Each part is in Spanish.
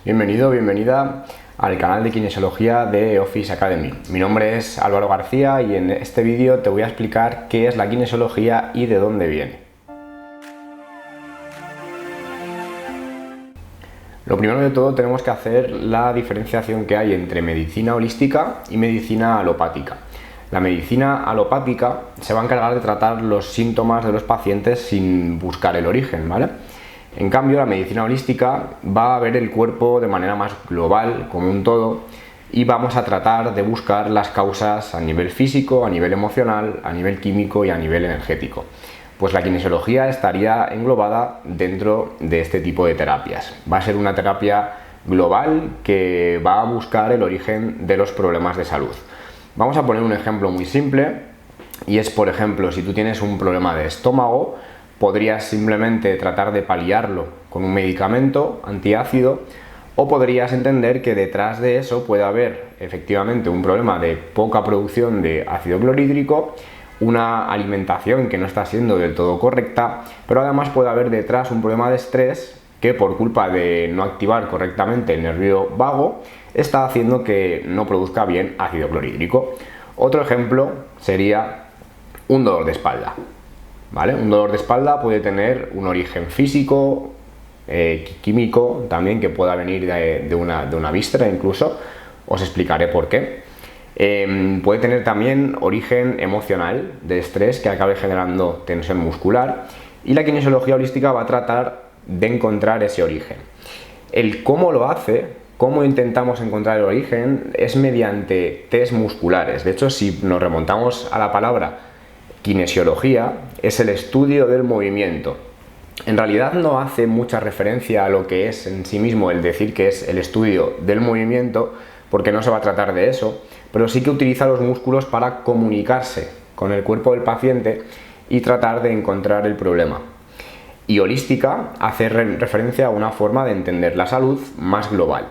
Bienvenido, bienvenida al canal de kinesiología de Office Academy. Mi nombre es Álvaro García y en este vídeo te voy a explicar qué es la kinesiología y de dónde viene. Lo primero de todo tenemos que hacer la diferenciación que hay entre medicina holística y medicina alopática. La medicina alopática se va a encargar de tratar los síntomas de los pacientes sin buscar el origen, ¿vale? En cambio, la medicina holística va a ver el cuerpo de manera más global, como un todo, y vamos a tratar de buscar las causas a nivel físico, a nivel emocional, a nivel químico y a nivel energético. Pues la kinesiología estaría englobada dentro de este tipo de terapias. Va a ser una terapia global que va a buscar el origen de los problemas de salud. Vamos a poner un ejemplo muy simple y es, por ejemplo, si tú tienes un problema de estómago, podrías simplemente tratar de paliarlo con un medicamento antiácido, o podrías entender que detrás de eso puede haber efectivamente un problema de poca producción de ácido clorhídrico, una alimentación que no está siendo del todo correcta, pero además puede haber detrás un problema de estrés que, por culpa de no activar correctamente el nervio vago, está haciendo que no produzca bien ácido clorhídrico. Otro ejemplo sería un dolor de espalda. ¿Vale? Un dolor de espalda puede tener un origen físico, químico también, que pueda venir de una víscera incluso. Os explicaré por qué. Puede tener también origen emocional, de estrés que acabe generando tensión muscular, y la kinesiología holística va a tratar de encontrar ese origen. El cómo lo hace, cómo intentamos encontrar el origen, es mediante test musculares. De hecho, si nos remontamos a la palabra kinesiología, es el estudio del movimiento. En realidad no hace mucha referencia a lo que es en sí mismo el decir que es el estudio del movimiento, porque no se va a tratar de eso, pero sí que utiliza los músculos para comunicarse con el cuerpo del paciente y tratar de encontrar el problema. Y holística hace referencia a una forma de entender la salud más global.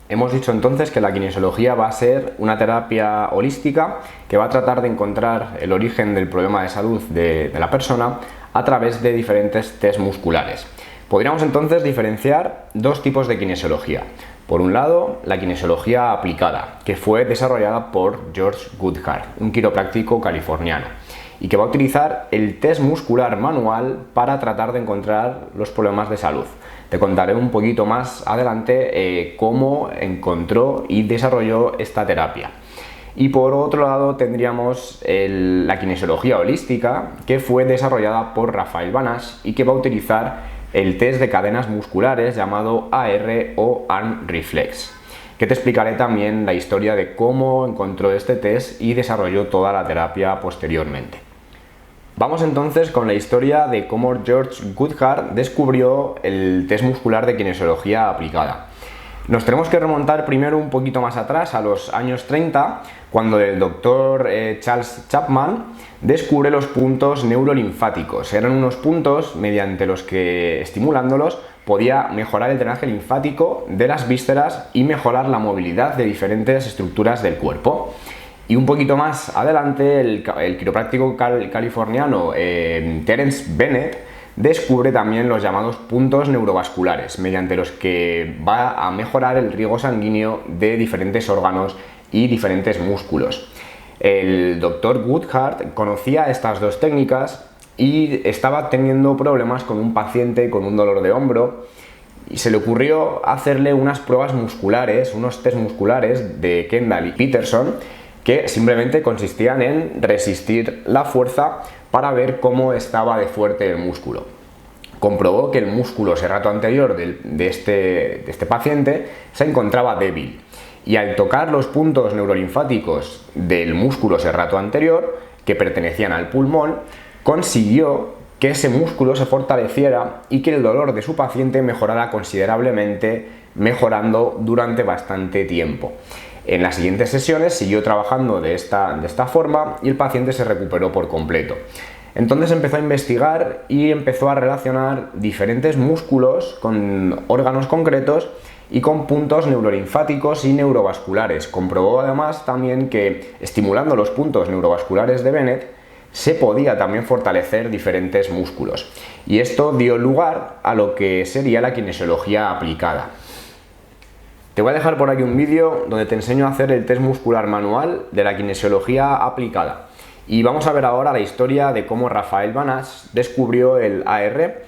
Hemos dicho entonces que la kinesiología va a ser una terapia holística que va a tratar de encontrar el origen del problema de salud de la persona a través de diferentes test musculares. Podríamos entonces diferenciar dos tipos de kinesiología. Por un lado, la kinesiología aplicada, que fue desarrollada por George Goodhart, un quiropráctico californiano, y que va a utilizar el test muscular manual para tratar de encontrar los problemas de salud. Te contaré un poquito más adelante cómo encontró y desarrolló esta terapia. Y por otro lado tendríamos la kinesiología holística, que fue desarrollada por Rafael Banach y que va a utilizar el test de cadenas musculares llamado AR o Arm Reflex, que te explicaré también la historia de cómo encontró este test y desarrolló toda la terapia posteriormente. Vamos entonces con la historia de cómo George Goodhart descubrió el test muscular de kinesiología aplicada. Nos tenemos que remontar primero un poquito más atrás, a los años 30, cuando el doctor Charles Chapman descubre los puntos neurolinfáticos. Eran unos puntos mediante los que, estimulándolos, podía mejorar el drenaje linfático de las vísceras y mejorar la movilidad de diferentes estructuras del cuerpo. Y un poquito más adelante, el quiropráctico californiano Terence Bennett descubre también los llamados puntos neurovasculares, mediante los que va a mejorar el riego sanguíneo de diferentes órganos y diferentes músculos. El doctor Goodhart conocía estas dos técnicas y estaba teniendo problemas con un paciente con un dolor de hombro, y se le ocurrió hacerle unas pruebas musculares, unos test musculares de Kendall y Peterson, que simplemente consistían en resistir la fuerza para ver cómo estaba de fuerte el músculo. Comprobó que el músculo serrato anterior de este paciente se encontraba débil, y al tocar los puntos neurolinfáticos del músculo serrato anterior, que pertenecían al pulmón, consiguió que ese músculo se fortaleciera y que el dolor de su paciente mejorara considerablemente, mejorando durante bastante tiempo. En las siguientes sesiones siguió trabajando de esta forma y el paciente se recuperó por completo. Entonces empezó a investigar y empezó a relacionar diferentes músculos con órganos concretos y con puntos neurolinfáticos y neurovasculares. Comprobó además también que, estimulando los puntos neurovasculares de Bennett, se podía también fortalecer diferentes músculos. Y esto dio lugar a lo que sería la kinesiología aplicada. Te voy a dejar por aquí un vídeo donde te enseño a hacer el test muscular manual de la kinesiología aplicada. Y vamos a ver ahora la historia de cómo Rafael Banach descubrió el AR,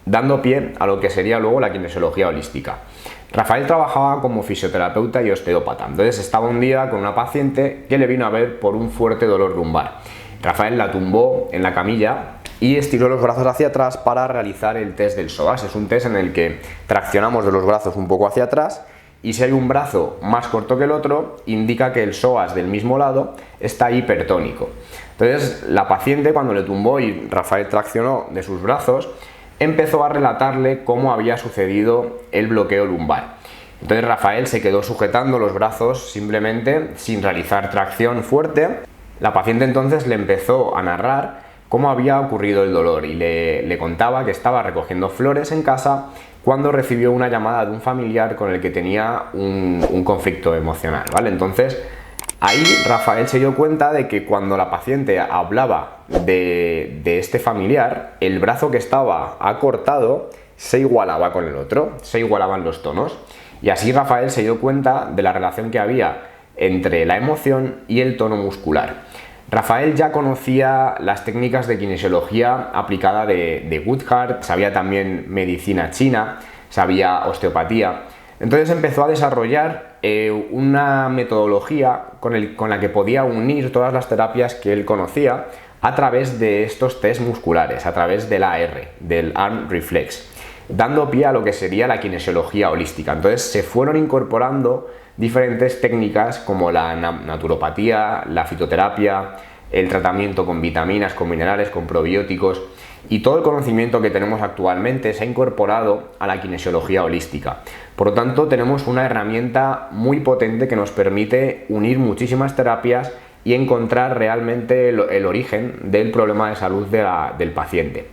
dando pie a lo que sería luego la kinesiología holística. Rafael trabajaba como fisioterapeuta y osteópata, entonces estaba un día con una paciente que le vino a ver por un fuerte dolor lumbar. Rafael la tumbó en la camilla y estiró los brazos hacia atrás para realizar el test del psoas. Es un test en el que traccionamos de los brazos un poco hacia atrás y si hay un brazo más corto que el otro, indica que el psoas del mismo lado está hipertónico. Entonces la paciente, cuando le tumbó y Rafael traccionó de sus brazos, empezó a relatarle cómo había sucedido el bloqueo lumbar. Entonces Rafael se quedó sujetando los brazos simplemente sin realizar tracción fuerte. La paciente entonces le empezó a narrar cómo había ocurrido el dolor y le contaba que estaba recogiendo flores en casa cuando recibió una llamada de un familiar con el que tenía un conflicto emocional, ¿vale? Entonces ahí Rafael se dio cuenta de que cuando la paciente hablaba de este familiar, el brazo que estaba acortado se igualaba con el otro, se igualaban los tonos. Y así Rafael se dio cuenta de la relación que había entre la emoción y el tono muscular. Rafael ya conocía las técnicas de kinesiología aplicada de Woodhart, sabía también medicina china, sabía osteopatía. Entonces empezó a desarrollar una metodología con la que podía unir todas las terapias que él conocía a través de estos test musculares, a través del AR, del Arm Reflex, dando pie a lo que sería la kinesiología holística. Entonces se fueron incorporando diferentes técnicas como la naturopatía, la fitoterapia, el tratamiento con vitaminas, con minerales, con probióticos, y todo el conocimiento que tenemos actualmente se ha incorporado a la kinesiología holística. Por lo tanto, tenemos una herramienta muy potente que nos permite unir muchísimas terapias y encontrar realmente el origen del problema de salud del paciente.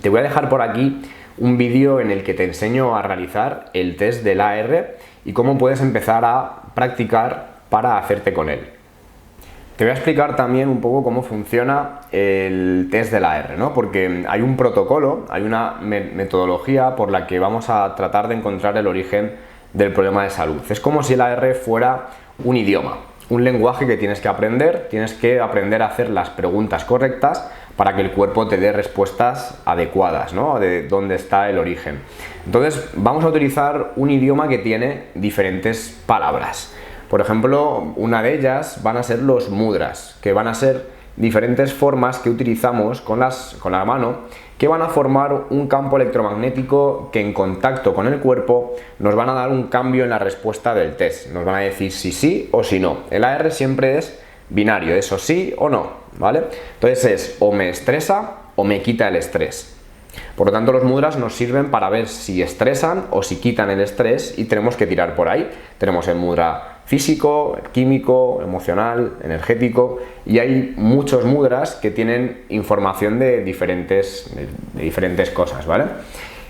Te voy a dejar por aquí un vídeo en el que te enseño a realizar el test del AR y cómo puedes empezar a practicar para hacerte con él. Te voy a explicar también un poco cómo funciona el test del AR, ¿no? Porque hay un protocolo, hay una metodología por la que vamos a tratar de encontrar el origen del problema de salud. Es como si el AR fuera un idioma, un lenguaje que tienes que aprender a hacer las preguntas correctas para que el cuerpo te dé respuestas adecuadas, ¿no? De dónde está el origen. Entonces vamos a utilizar un idioma que tiene diferentes palabras. Por ejemplo, una de ellas van a ser los mudras, que van a ser diferentes formas que utilizamos con la mano, que van a formar un campo electromagnético que en contacto con el cuerpo nos van a dar un cambio en la respuesta del test. Nos van a decir si sí o si no. El AR siempre es binario, eso sí o no, ¿vale? Entonces es o me estresa o me quita el estrés. Por lo tanto, los mudras nos sirven para ver si estresan o si quitan el estrés y tenemos que tirar por ahí. Tenemos el mudra físico, químico, emocional, energético, y hay muchos mudras que tienen información de diferentes cosas, ¿vale?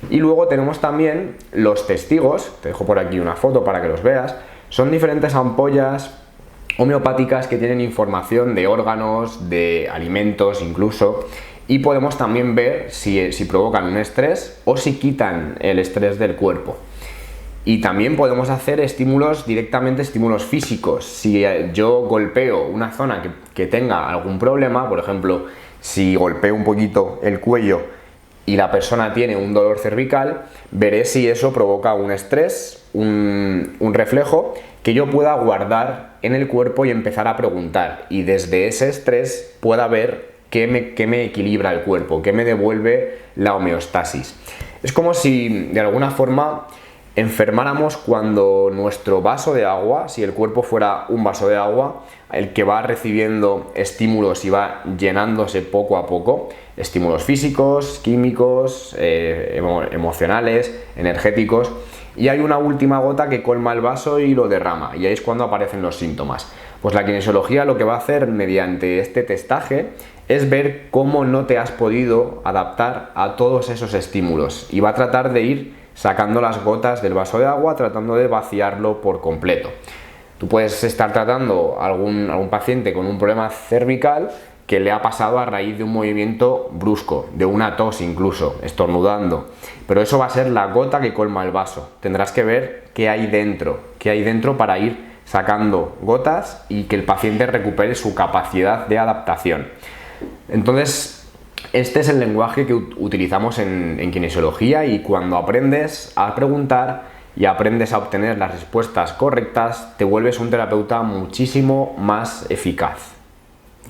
Y luego tenemos también los testigos, te dejo por aquí una foto para que los veas, son diferentes ampollas homeopáticas que tienen información de órganos, de alimentos incluso, y podemos también ver si provocan un estrés o si quitan el estrés del cuerpo. Y también podemos hacer directamente estímulos físicos. Si yo golpeo una zona que tenga algún problema, por ejemplo, si golpeo un poquito el cuello y la persona tiene un dolor cervical, veré si eso provoca un estrés, un reflejo que yo pueda guardar en el cuerpo y empezar a preguntar. Y desde ese estrés pueda ver qué me equilibra el cuerpo, qué me devuelve la homeostasis. Es como si de alguna forma enfermáramos cuando nuestro vaso de agua, si el cuerpo fuera un vaso de agua, el que va recibiendo estímulos y va llenándose poco a poco, estímulos físicos, químicos, emocionales, energéticos, y hay una última gota que colma el vaso y lo derrama, y ahí es cuando aparecen los síntomas. Pues la kinesiología lo que va a hacer mediante este testaje es ver cómo no te has podido adaptar a todos esos estímulos y va a tratar de ir sacando las gotas del vaso de agua, tratando de vaciarlo por completo. Tú puedes estar tratando a algún paciente con un problema cervical que le ha pasado a raíz de un movimiento brusco, de una tos incluso, estornudando. Pero eso va a ser la gota que colma el vaso. Tendrás que ver qué hay dentro para ir sacando gotas y que el paciente recupere su capacidad de adaptación. Entonces, este es el lenguaje que utilizamos en kinesiología, y cuando aprendes a preguntar y aprendes a obtener las respuestas correctas, te vuelves un terapeuta muchísimo más eficaz.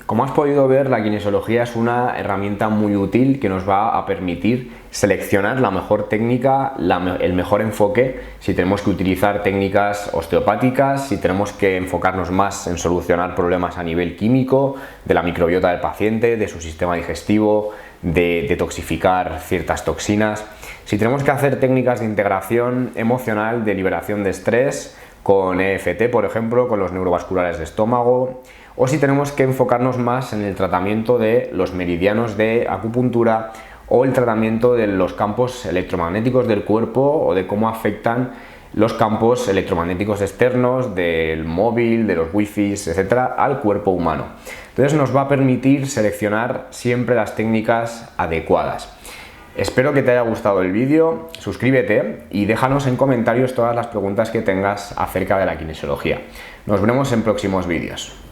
Como has podido ver, la kinesiología es una herramienta muy útil que nos va a permitir seleccionar la mejor técnica, el mejor enfoque, si tenemos que utilizar técnicas osteopáticas, si tenemos que enfocarnos más en solucionar problemas a nivel químico, de la microbiota del paciente, de su sistema digestivo, de detoxificar ciertas toxinas, si tenemos que hacer técnicas de integración emocional, de liberación de estrés, con EFT, por ejemplo, con los neurovasculares de estómago, o si tenemos que enfocarnos más en el tratamiento de los meridianos de acupuntura o el tratamiento de los campos electromagnéticos del cuerpo, o de cómo afectan los campos electromagnéticos externos del móvil, de los wifi, etcétera, al cuerpo humano. Entonces nos va a permitir seleccionar siempre las técnicas adecuadas. Espero que te haya gustado el vídeo, suscríbete y déjanos en comentarios todas las preguntas que tengas acerca de la kinesiología. Nos vemos en próximos vídeos.